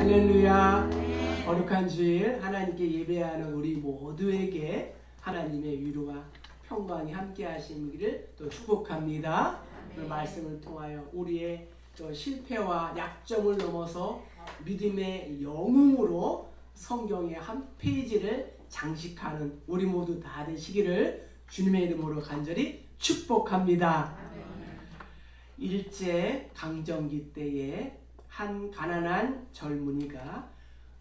할렐루야. 거룩한 주일 하나님께 예배하는 우리 모두에게 하나님의 위로와 평강이 함께 하시기를 또 축복합니다. 그 말씀을 통하여 우리의 또 실패와 약점을 넘어서 믿음의 영웅으로 성경의 한 페이지를 장식하는 우리 모두 다 되시기를 주님의 이름으로 간절히 축복합니다. 일제 강점기 때에 한 가난한 젊은이가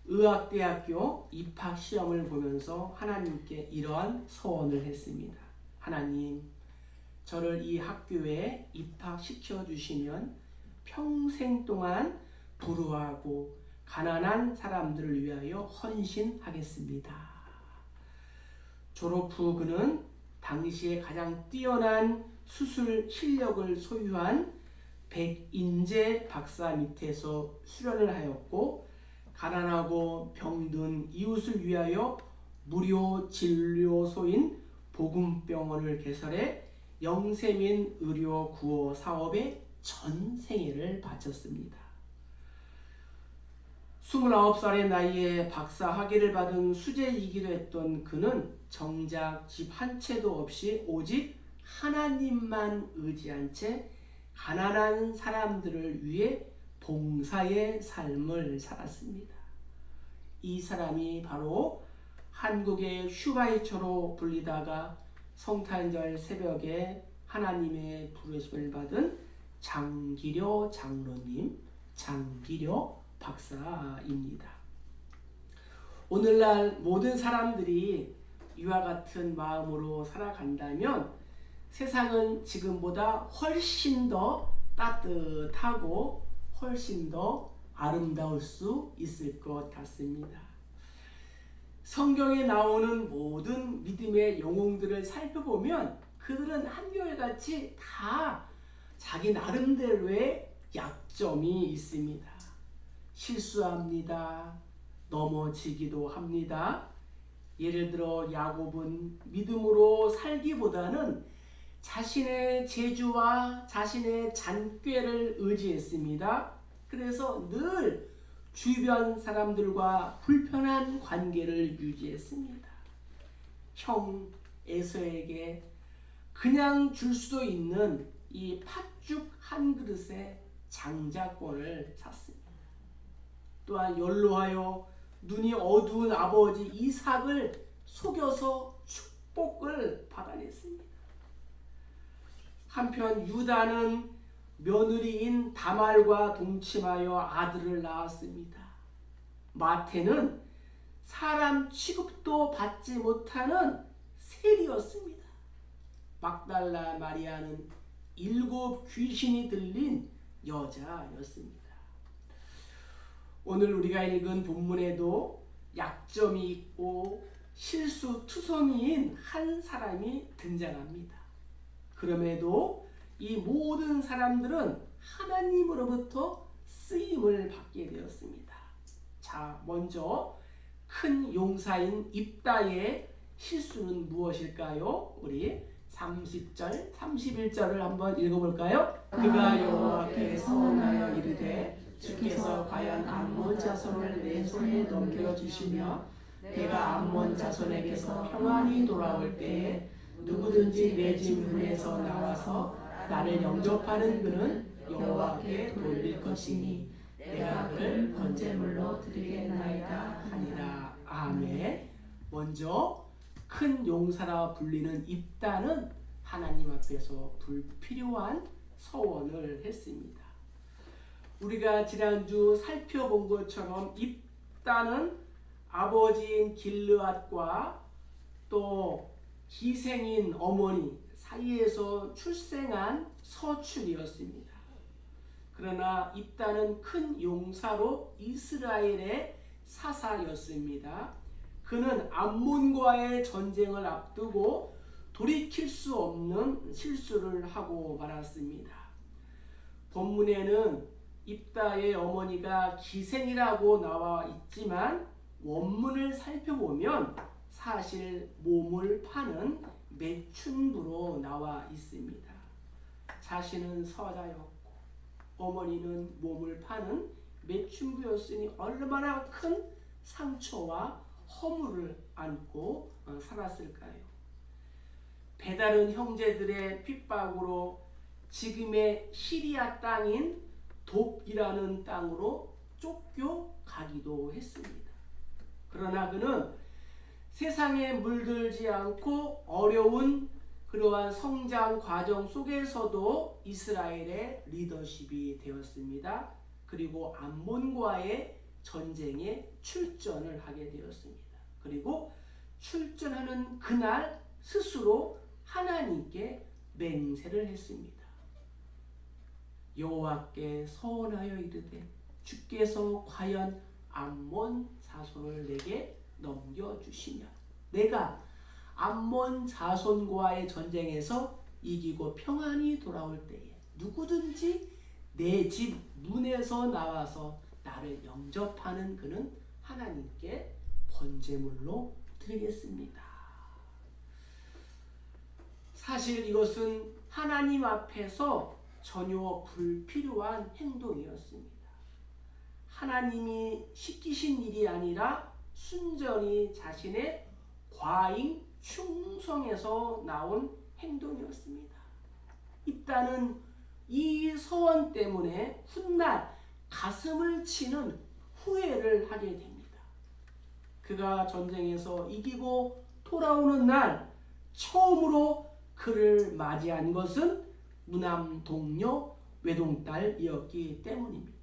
의학대학교 입학시험을 보면서 하나님께 이러한 소원을 했습니다. 하나님, 저를 이 학교에 입학시켜 주시면 평생 동안 불우하고 가난한 사람들을 위하여 헌신하겠습니다. 졸업 후 그는 당시에 가장 뛰어난 수술 실력을 소유한 백인재 박사 밑에서 수련을 하였고, 가난하고 병든 이웃을 위하여 무료 진료소인 복음병원을 개설해 영세민 의료 구호 사업에 전 생애를 바쳤습니다. 29살의 나이에 박사 학위를 받은 수재이기도 했던 그는 정작 집 한 채도 없이 오직 하나님만 의지한 채 가난한 사람들을 위해 봉사의 삶을 살았습니다. 이 사람이 바로 한국의 슈바이처로 불리다가 성탄절 새벽에 하나님의 부르심을 받은 장기려 장로님, 장기려 박사입니다. 오늘날 모든 사람들이 이와 같은 마음으로 살아간다면 세상은 지금보다 훨씬 더 따뜻하고 훨씬 더 아름다울 수 있을 것 같습니다. 성경에 나오는 모든 믿음의 영웅들을 살펴보면 그들은 한결같이 다 자기 나름대로의 약점이 있습니다. 실수합니다. 넘어지기도 합니다. 예를 들어 야곱은 믿음으로 살기보다는 자신의 재주와 자신의 잔꾀를 의지했습니다. 그래서 늘 주변 사람들과 불편한 관계를 유지했습니다. 형 에서에게 그냥 줄 수도 있는 이 팥죽 한 그릇의 장자권을 샀습니다. 또한 연로하여 눈이 어두운 아버지 이삭을 속여서 축복을 받아냈습니다. 한편 유다는 며느리인 다말과 동침하여 아들을 낳았습니다. 마태는 사람 취급도 받지 못하는 세리였습니다. 막달라 마리아는 7 귀신이 들린 여자였습니다. 오늘 우리가 읽은 본문에도 약점이 있고 실수투성이인 한 사람이 등장합니다. 그럼에도 이 모든 사람들은 하나님으로부터 쓰임을 받게 되었습니다. 자, 먼저 큰 용사인 입다의 실수는 무엇일까요? 우리 30절, 31절을 한번 읽어볼까요? 그가 여호와께 서원하여 이르되 주께서 과연 암몬 자손을 내 손에 넘겨주시며 내가 암몬 자손에게서 평안히 돌아올 때에 누구든지 내 집 문에서 나와서 나를 영접하는 그는 여호와께 돌릴 것이니 내가 그를 번제물로 드리겠나이다 하니라. 아멘. 먼저 큰 용사라 불리는 입다는 하나님 앞에서 불필요한 서원을 했습니다. 우리가 지난주 살펴본 것처럼 입다는 아버지인 길르앗과 또 기생인 어머니 사이에서 출생한 서출이었습니다. 그러나 입다는 큰 용사로 이스라엘의 사사였습니다. 그는 암몬과의 전쟁을 앞두고 돌이킬 수 없는 실수를 하고 말았습니다. 본문에는 입다의 어머니가 기생이라고 나와 있지만 원문을 살펴보면 사실 몸을 파는 매춘부로 나와 있습니다. 자신은 서자였고 어머니는 몸을 파는 매춘부였으니 얼마나 큰 상처와 허물을 안고 살았을까요? 배다른 형제들의 핍박으로 지금의 시리아 땅인 돕이라는 땅으로 쫓겨가기도 했습니다. 그러나 그는 세상에 물들지 않고 어려운 그러한 성장 과정 속에서도 이스라엘의 리더십이 되었습니다. 그리고 암몬과의 전쟁에 출전을 하게 되었습니다. 그리고 출전하는 그날 스스로 하나님께 맹세를 했습니다. 여호와께 서원하여 이르되 주께서 과연 암몬 자손을 내게 넘겨주시면 내가 암몬 자손과의 전쟁에서 이기고 평안히 돌아올 때에 누구든지 내 집 문에서 나와서 나를 영접하는 그는 하나님께 번제물로 드리겠습니다. 사실 이것은 하나님 앞에서 전혀 불필요한 행동이었습니다. 하나님이 시키신 일이 아니라 순전히 자신의 과잉 충성에서 나온 행동이었습니다. 입다는 이 서원 때문에 훗날 가슴을 치는 후회를 하게 됩니다. 그가 전쟁에서 이기고 돌아오는 날 처음으로 그를 맞이한 것은 무남 동료 외동딸이었기 때문입니다.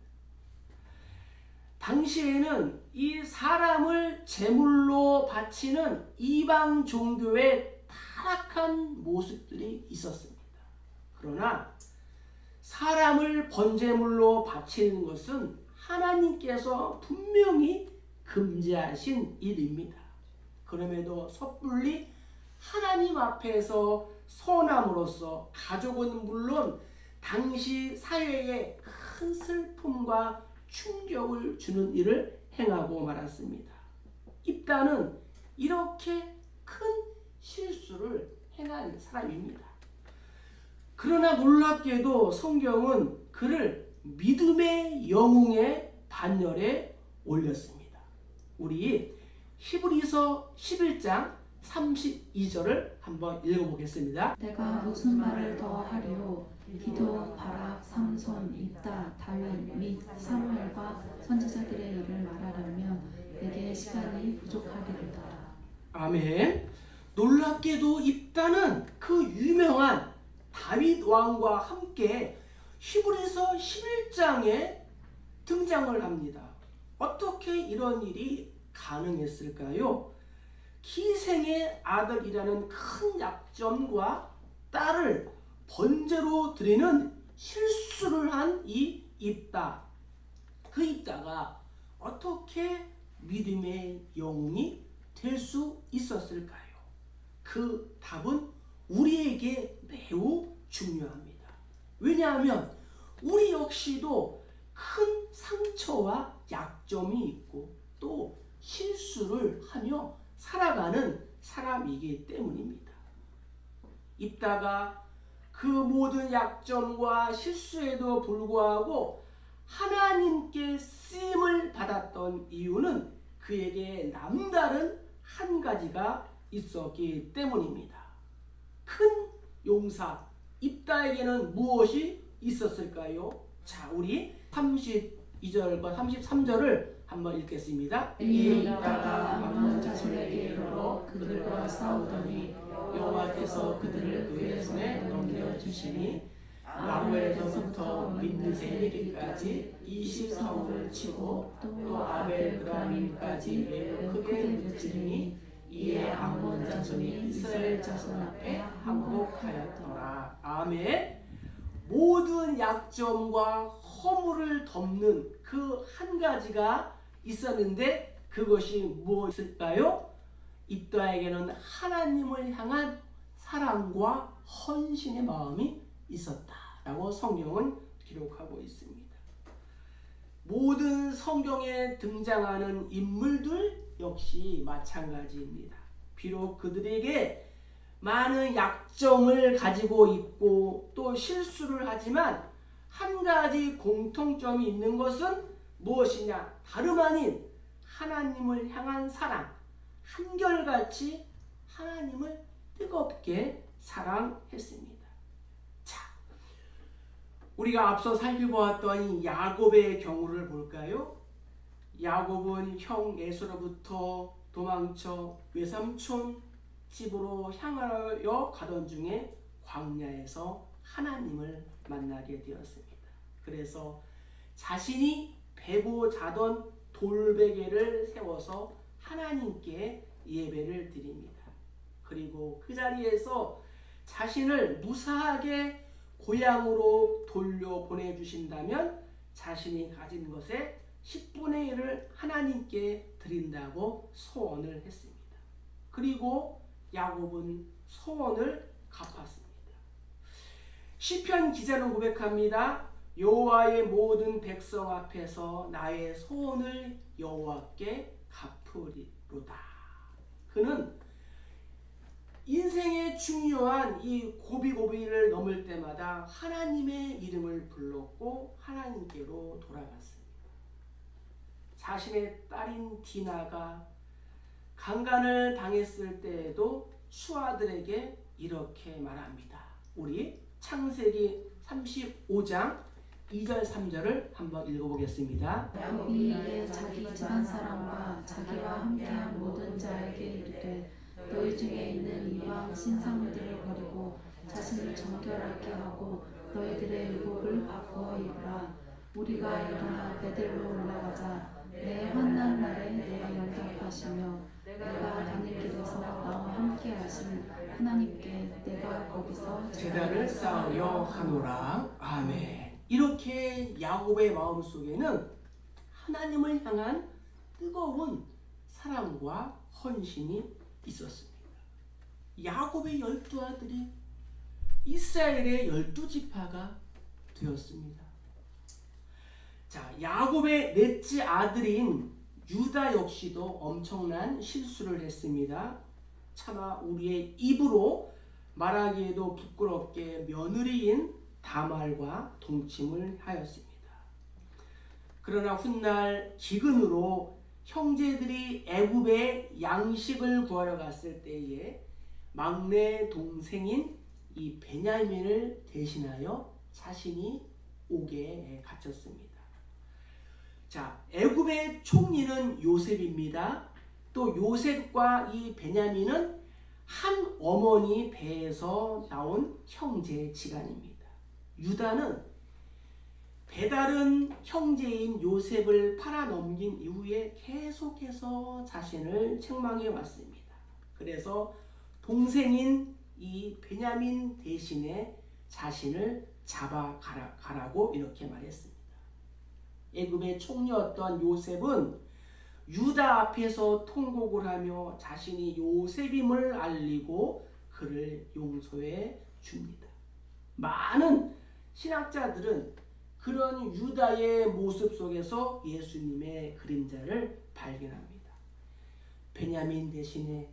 당시에는 이 사람을 제물로 바치는 이방 종교의 타락한 모습들이 있었습니다. 그러나 사람을 번제물로 바치는 것은 하나님께서 분명히 금지하신 일입니다. 그럼에도 섣불리 하나님 앞에서 선함으로써 가족은 물론 당시 사회에 큰 슬픔과 충격을 주는 일을 행하고 말았습니다. 입다는 이렇게 큰 실수를 행한 사람입니다. 그러나 놀랍게도 성경은 그를 믿음의 영웅의 반열에 올렸습니다. 우리 히브리서 11장 32절을 한번 읽어보겠습니다. 내가 무슨 말을 더 하리요? 기도, 바락, 삼손, 입다, 다윗 및 사무엘과 선지자들의 일을 말하려면 내게 시간이 부족하리로다. 아멘. 놀랍게도 입다는 그 유명한 다윗 왕과 함께 히브리서 11장에 등장을 합니다. 어떻게 이런 일이 가능했을까요? 기생의 아들이라는 큰 약점과 딸을 번제로 드리는 실수를 한 이 입다. 그 입다가 어떻게 믿음의 영웅이 될 수 있었을까요? 그 답은 우리에게 매우 중요합니다. 왜냐하면 우리 역시도 큰 상처와 약점이 있고 또 실수를 하며 살아가는 사람이기 때문입니다. 입다가 그 모든 약점과 실수에도 불구하고 하나님께 쓰임을 받았던 이유는 그에게 남다른 한 가지가 있었기 때문입니다. 큰 용사 입다에게는 무엇이 있었을까요? 자, 우리 32절과 33절을 한번 읽겠습니다. 이에 입다가 암몬 자손에게 이르러 그들과 싸우더니 여호와께서 그들을 그의 손에 넘겨주시니 아로엘에서부터 민느세 이르기까지 20성을 치고 또 아벨 그라밈까지 매우 크게 무찌르니 이에 암몬 자손이 이스라엘 자손 앞에 항복하였더라. 아멘. 모든 약점과 허물을 덮는 그 한 가지가 있었는데 그것이 무엇일까요? 입다에게는 하나님을 향한 사랑과 헌신의 마음이 있었다라고 성경은 기록하고 있습니다. 모든 성경에 등장하는 인물들 역시 마찬가지입니다. 비록 그들에게 많은 약점을 가지고 있고 또 실수를 하지만 한 가지 공통점이 있는 것은 무엇이냐? 다름 아닌 하나님을 향한 사랑, 한결같이 하나님을 뜨겁게 사랑했습니다. 자, 우리가 앞서 살펴보았던 이 야곱의 경우를 볼까요? 야곱은 형 에서로부터 도망쳐 외삼촌 집으로 향하여 가던 중에 광야에서 하나님을 만나게 되었습니다. 그래서 자신이 베고 자던 돌베개를 세워서 하나님께 예배를 드립니다. 그리고 그 자리에서 자신을 무사하게 고향으로 돌려보내주신다면 자신이 가진 것의 10분의 1을 하나님께 드린다고 소원을 했습니다. 그리고 야곱은 소원을 갚았습니다. 시편 기자는 고백합니다. 여호와의 모든 백성 앞에서 나의 소원을 여호와께 갚으리로다. 그는 인생의 중요한 이 고비고비를 넘을 때마다 하나님의 이름을 불렀고 하나님께로 돌아갔습니다. 자신의 딸인 디나가 강간을 당했을 때에도 수아들에게 이렇게 말합니다. 우리 창세기 35장 2절 3절을 한번 읽어보겠습니다. 야곱이 이에 자기 집안 사람과 자기와 함께한 모든 자에게 이르되 너희 중에 있는 이방 신상들을 버리고 자신을 정결하게 하고 너희들의 의복을 바꾸어 입으라. 우리가 일어나 베델로 올라가자. 내 환난 날에 내가 응답하시며 내가 다닐 길에서 나와 함께 하신 하나님께 내가 거기서 제단을 쌓으려 하노라. 아멘. 이렇게 야곱의 마음속에는 하나님을 향한 뜨거운 사랑과 헌신이 있었습니다. 야곱의 12아들이 이스라엘의 12지파가 되었습니다. 자, 야곱의 넷째 아들인 유다 역시도 엄청난 실수를 했습니다. 차마 우리의 입으로 말하기에도 부끄럽게 며느리인 다말과 동침을 하였습니다. 그러나 훗날 기근으로 형제들이 애굽에 양식을 구하러 갔을 때에 막내 동생인 이 베냐민을 대신하여 자신이 옥에 갇혔습니다. 자, 애굽의 총리는 요셉입니다. 또 요셉과 이 베냐민은 한 어머니 배에서 나온 형제지간입니다. 유다는 배다른 형제인 요셉을 팔아넘긴 이후에 계속해서 자신을 책망해 왔습니다. 그래서 동생인 이 베냐민 대신에 자신을 잡아가라고 이렇게 말했습니다. 애굽의 총리였던 요셉은 유다 앞에서 통곡을 하며 자신이 요셉임을 알리고 그를 용서해 줍니다. 많은 신학자들은 그런 유다의 모습 속에서 예수님의 그림자를 발견합니다. 베냐민 대신에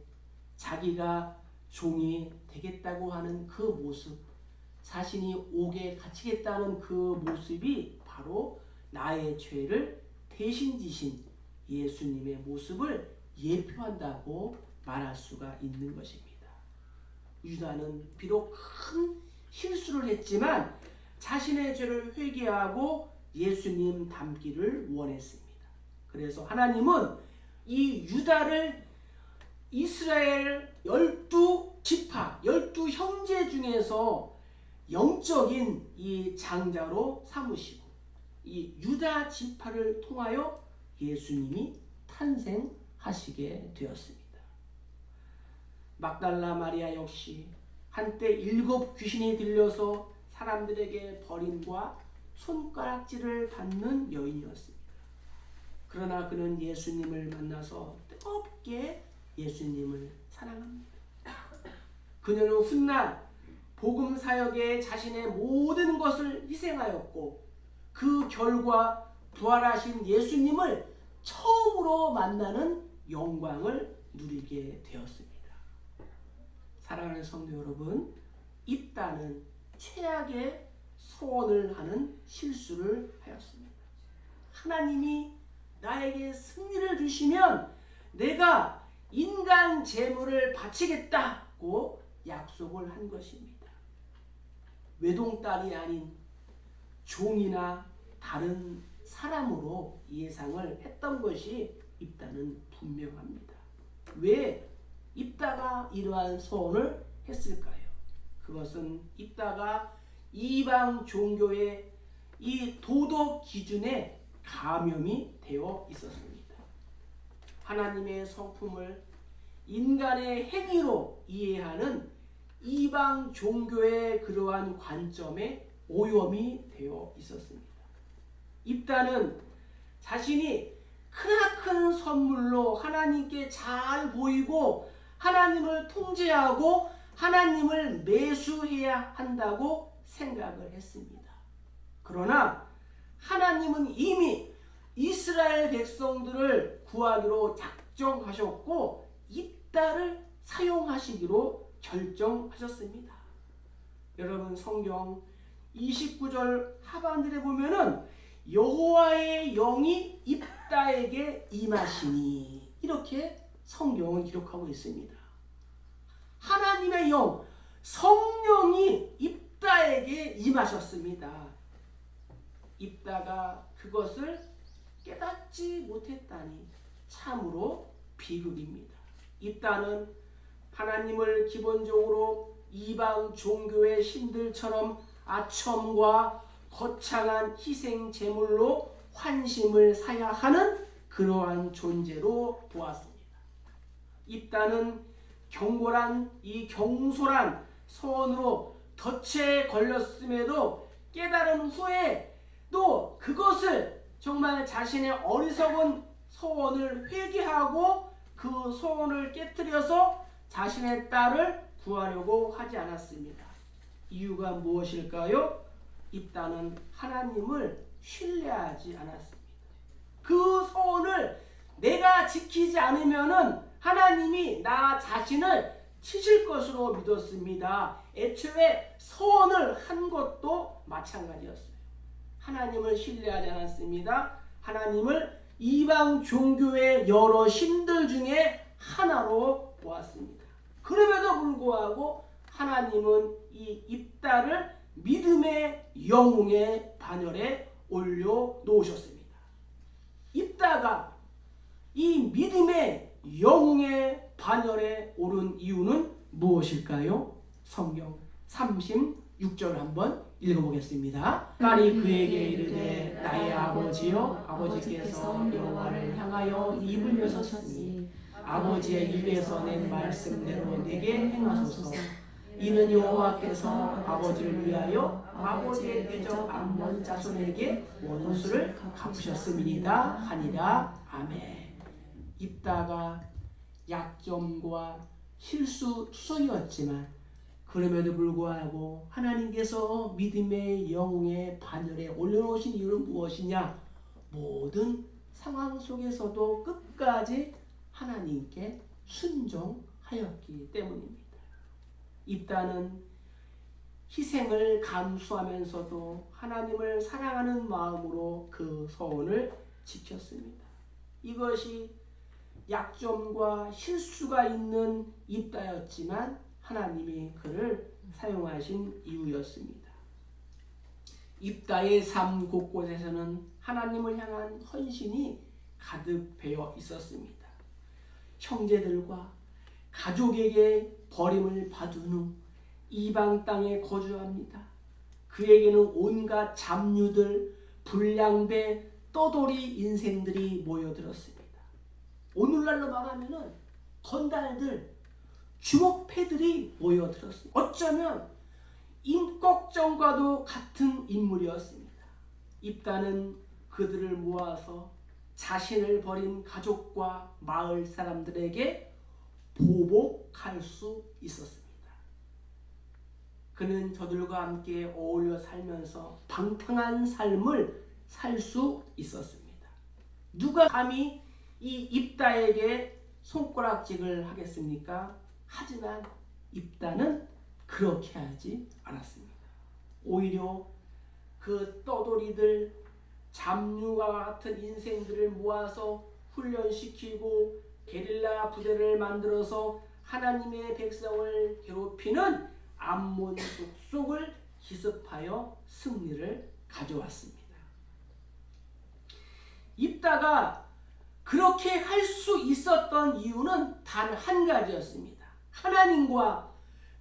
자기가 종이 되겠다고 하는 그 모습, 자신이 옥에 갇히겠다는 그 모습이 바로 나의 죄를 대신 지신 예수님의 모습을 예표한다고 말할 수가 있는 것입니다. 유다는 비록 큰 실수를 했지만 자신의 죄를 회개하고 예수님 닮기를 원했습니다. 그래서 하나님은 이 유다를 이스라엘 12지파, 12형제 중에서 영적인 이 장자로 삼으시고 이 유다 지파를 통하여 예수님이 탄생하시게 되었습니다. 막달라 마리아 역시 한때 7 귀신이 들려서 사람들에게 버림과 손가락질을 받는 여인이었습니다. 그러나 그는 예수님을 만나서 뜨겁게 예수님을 사랑합니다. 그녀는 훗날 복음 사역에 자신의 모든 것을 희생하였고 그 결과 부활하신 예수님을 처음으로 만나는 영광을 누리게 되었습니다. 사랑하는 성도 여러분, 입다는 최악의 소원을 하는 실수를 하였습니다. 하나님이 나에게 승리를 주시면 내가 인간 제물을 바치겠다고 약속을 한 것입니다. 외동딸이 아닌 종이나 다른 사람으로 예상을 했던 것이 입다는 분명합니다. 왜 입다가 이러한 소원을 했을까요? 그것은 입다가 이방 종교의 이 도덕 기준에 감염이 되어 있었습니다. 하나님의 성품을 인간의 행위로 이해하는 이방 종교의 그러한 관점에 오염이 되어 있었습니다. 입다는 자신이 크나큰 선물로 하나님께 잘 보이고 하나님을 통제하고 하나님을 매수해야 한다고 생각을 했습니다. 그러나 하나님은 이미 이스라엘 백성들을 구하기로 작정하셨고 입다를 사용하시기로 결정하셨습니다. 여러분 성경 29절 하반절에 보면은 여호와의 영이 입다에게 임하시니 이렇게 성경은 기록하고 있습니다. 하나님의 영, 성령이 입다에게 임하셨습니다. 입다가 그것을 깨닫지 못했다니 참으로 비극입니다. 입다는 하나님을 기본적으로 이방 종교의 신들처럼 아첨과 거창한 희생 제물로 환심을 사야 하는 그러한 존재로 보았습니다. 입다는 경골한 이 경솔한 소원으로 덫에 걸렸음에도 깨달은 후에 또 그것을 정말 자신의 어리석은 소원을 회개하고 그 소원을 깨뜨려서 자신의 딸을 구하려고 하지 않았습니다. 이유가 무엇일까요? 입다는 하나님을 신뢰하지 않았습니다. 그 소원을 내가 지키지 않으면은 하나님이 나 자신을 치실 것으로 믿었습니다. 애초에 소원을 한 것도 마찬가지였어요. 하나님을 신뢰하지 않았습니다. 하나님을 이방 종교의 여러 신들 중에 하나로 보았습니다. 그럼에도 불구하고 하나님은 이 입다를 믿음의 영웅의 반열에 올려놓으셨습니다. 입다가 이 믿음의 영웅의 반열에 오른 이유는 무엇일까요? 성경 36절 한번 읽어보겠습니다. 딸이 그에게 이르되 나의 아버지여 아버지께서 여호와를 향하여 입을 여셨으니 아버지의 입에서 낸 말씀대로 내게 행하소서. 이는 여호와께서 아버지를 위하여 아버지의 대적 암몬 자손에게 원수를 갚으셨음이니이다 하니라. 아멘. 입다가 약점과 실수투성이었지만 그럼에도 불구하고 하나님께서 믿음의 영웅의 반열에 올려놓으신 이유는 무엇이냐? 모든 상황 속에서도 끝까지 하나님께 순종하였기 때문입니다. 입다는 희생을 감수하면서도 하나님을 사랑하는 마음으로 그 소원을 지켰습니다. 이것이 약점과 실수가 있는 입다였지만 하나님이 그를 사용하신 이유였습니다. 입다의 삶 곳곳에서는 하나님을 향한 헌신이 가득 배어 있었습니다. 형제들과 가족에게 버림을 받은 후 이방 땅에 거주합니다. 그에게는 온갖 잡류들, 불량배, 떠돌이 인생들이 모여들었습니다. 오늘날로 말하면 건달들, 주먹패들이 모여들었습니다. 어쩌면 임꺽정과도 같은 인물이었습니다. 입다는 그들을 모아서 자신을 버린 가족과 마을 사람들에게 보복할 수 있었습니다. 그는 저들과 함께 어울려 살면서 방탕한 삶을 살 수 있었습니다. 누가 감히 이 입다에게 손가락질을 하겠습니까? 하지만 입다는 그렇게 하지 않았습니다. 오히려 그 떠돌이들, 잡류와 같은 인생들을 모아서 훈련시키고 게릴라 부대를 만들어서 하나님의 백성을 괴롭히는 암몬 족속을 기습하여 승리를 가져왔습니다. 입다가 그렇게 할 수 있었던 이유는 단 한 가지였습니다. 하나님과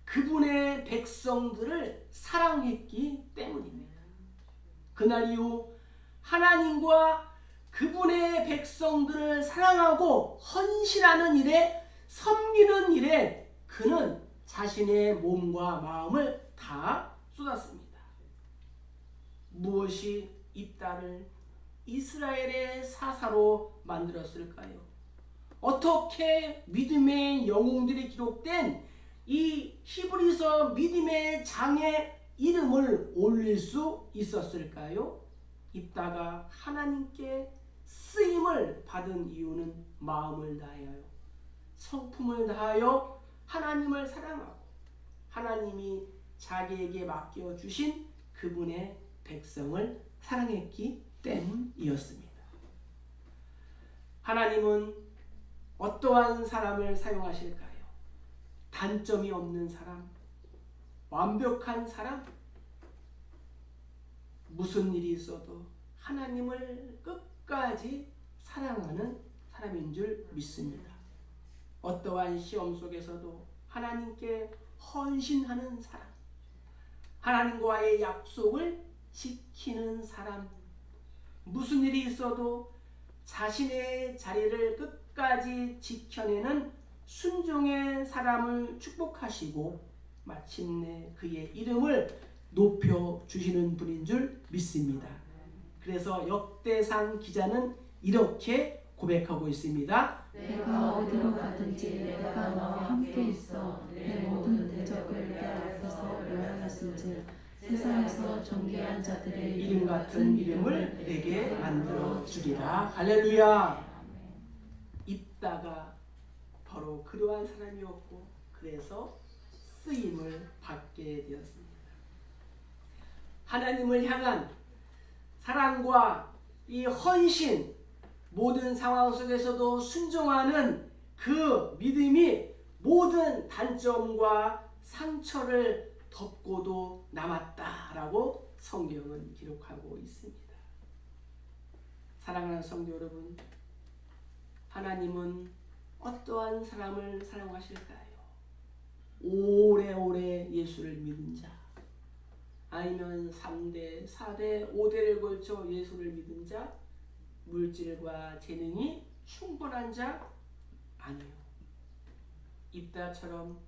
그분의 백성들을 사랑했기 때문입니다. 그날 이후 하나님과 그분의 백성들을 사랑하고 헌신하는 일에, 섬기는 일에 그는 자신의 몸과 마음을 다 쏟았습니다. 무엇이 입다를 이스라엘의 사사로 만들었을까요? 어떻게 믿음의 영웅들이 기록된 이 히브리서 믿음의 장의 이름을 올릴 수 있었을까요? 입다가 하나님께 쓰임을 받은 이유는 마음을 다하여, 성품을 다하여 하나님을 사랑하고 하나님이 자기에게 맡겨주신 그분의 백성을 사랑했기 때문이었습니다. 하나님은 어떠한 사람을 사용하실까요? 단점이 없는 사람, 완벽한 사람, 무슨 일이 있어도 하나님을 끝까지 사랑하는 사람인 줄 믿습니다. 어떠한 시험 속에서도 하나님께 헌신하는 사람, 하나님과의 약속을 지키는 사람, 무슨 일이 있어도 자신의 자리를 끝까지 지켜내는 순종의 사람을 축복하시고 마침내 그의 이름을 높여주시는 분인 줄 믿습니다. 그래서 역대상 기자는 이렇게 고백하고 있습니다. 내가 어디로 가든지 내가 너와 함께 있어 내 모든 대적을 내 앞에서 멸하였은즉 세상에서 존귀한 자들의 이름 같은 이름을 내게 만들어 주리라. 할렐루야. 입다가 바로 그러한 사람이었고 그래서 쓰임을 받게 되었습니다. 하나님을 향한 사랑과 이 헌신, 모든 상황 속에서도 순종하는 그 믿음이 모든 단점과 상처를 덮고도 남았다라고 성경은 기록하고 있습니다. 사랑하는 성도 여러분, 하나님은 어떠한 사람을 사랑하실까요? 오래오래 예수를 믿은 자, 아니면 3대, 4대, 5대를 걸쳐 예수를 믿은 자, 물질과 재능이 충분한 자? 아니요. 입다처럼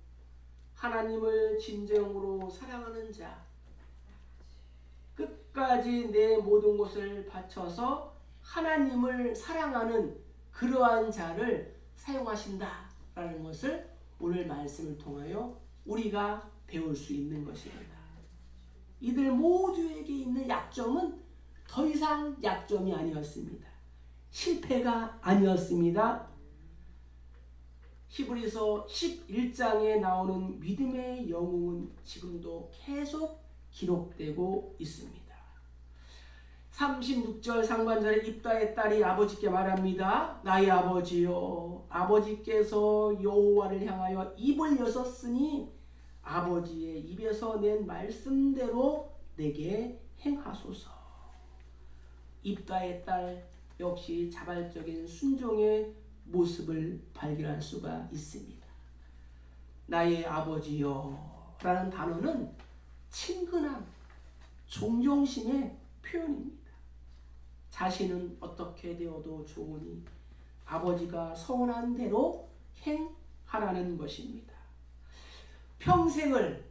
하나님을 진정으로 사랑하는 자, 끝까지 내 모든 것을 바쳐서 하나님을 사랑하는 그러한 자를 사용하신다라는 것을 오늘 말씀을 통하여 우리가 배울 수 있는 것입니다. 이들 모두에게 있는 약점은 더 이상 약점이 아니었습니다. 실패가 아니었습니다. 히브리서 11장에 나오는 믿음의 영웅은 지금도 계속 기록되고 있습니다. 36절 상반절에 입다의 딸이 아버지께 말합니다. 나의 아버지요, 아버지께서 여호와를 향하여 입을 여셨으니 아버지의 입에서 낸 말씀대로 내게 행하소서. 입다의 딸 역시 자발적인 순종의 모습을 발견할 수가 있습니다. 나의 아버지요 라는 단어는 친근함, 존경심의 표현입니다. 자신은 어떻게 되어도 좋으니 아버지가 서운한 대로 행하라는 것입니다. 평생을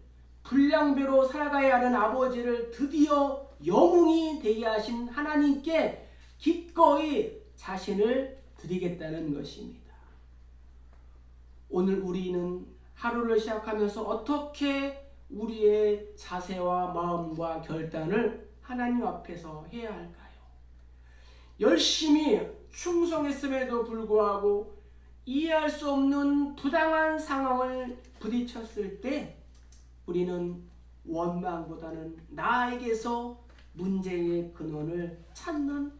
불량배로 살아가야 하는 아버지를 드디어 영웅이 되게 하신 하나님께 기꺼이 자신을 드리겠다는 것입니다. 오늘 우리는 하루를 시작하면서 어떻게 우리의 자세와 마음과 결단을 하나님 앞에서 해야 할까요? 열심히 충성했음에도 불구하고 이해할 수 없는 부당한 상황을 부딪혔을 때 우리는 원망보다는 나에게서 문제의 근원을 찾는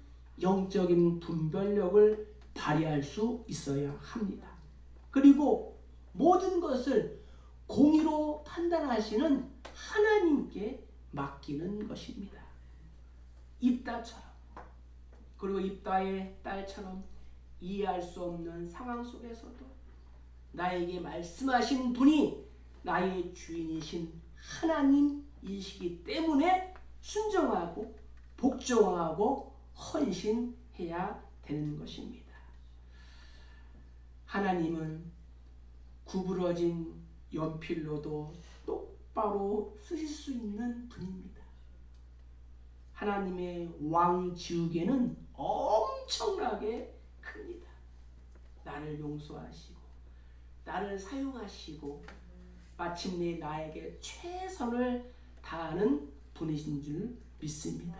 영적인 분별력을 발휘할 수 있어야 합니다. 그리고 모든 것을 공의로 판단하시는 하나님께 맡기는 것입니다. 입다처럼, 그리고 입다의 딸처럼 이해할 수 없는 상황 속에서도 나에게 말씀하신 분이 나의 주인이신 하나님이시기 때문에 순종하고 복종하고 헌신해야 되는 것입니다. 하나님은 구부러진 연필로도 똑바로 쓰실 수 있는 분입니다. 하나님의 왕지우개는 엄청나게 큽니다. 나를 용서하시고 나를 사용하시고 마침내 나에게 최선을 다하는 분이신 줄 믿습니다.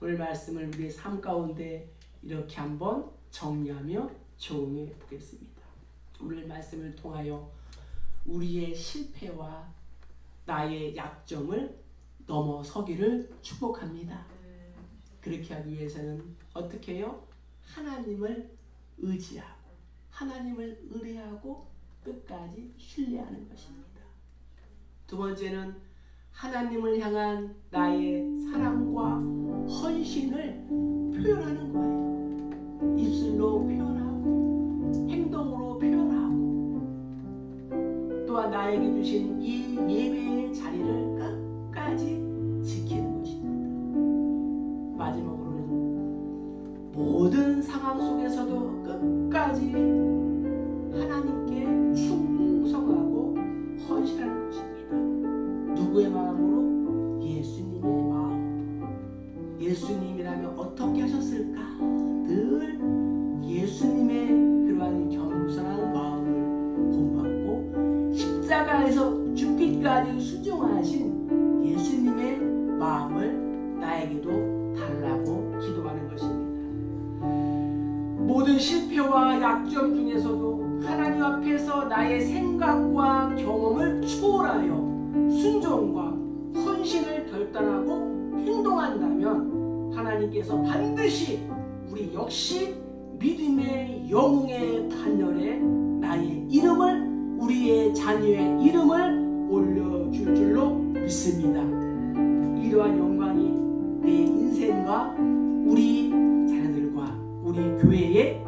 오늘 말씀을 우리의 삶 가운데 이렇게 한번 정리하며 적용해 보겠습니다. 오늘 말씀을 통하여 우리의 실패와 나의 약점을 넘어서기를 축복합니다. 그렇게 하기 위해서는 어떻게 해요? 하나님을 의지하고 하나님을 의뢰하고 끝까지 신뢰하는 것입니다. 두 번째는 하나님을 향한 나의 사랑과 헌신을 표현하는 거예요. 입술로 표현하고 행동으로 표현하고 또한 나에게 주신 이 예배의 자리를 끝까지 지키는 것입니다. 마지막으로는 모든 상황 속에서도 끝까지 하나님께 충성하고 헌신하는 것입니다. 누구의 마음으로? 예수님의 마음. 예수님이라면 어떻게 하셨을까? 늘 예수님의 그러한 겸손한 마음을 본받고 십자가에서 죽기까지 순종하신 예수님의 마음을 나에게도 달라고 기도하는 것입니다. 모든 실패와 약점 중에서도 하나님 앞에서 나의 생각과 경험을 초월하여 순종과 헌신을 결단하고 행동한다면 하나님께서 반드시 우리 역시 믿음의 영웅의 반열에 나의 이름을, 우리의 자녀의 이름을 올려줄 줄로 믿습니다. 이러한 영광이 내 인생과 우리 자녀들과 우리 교회의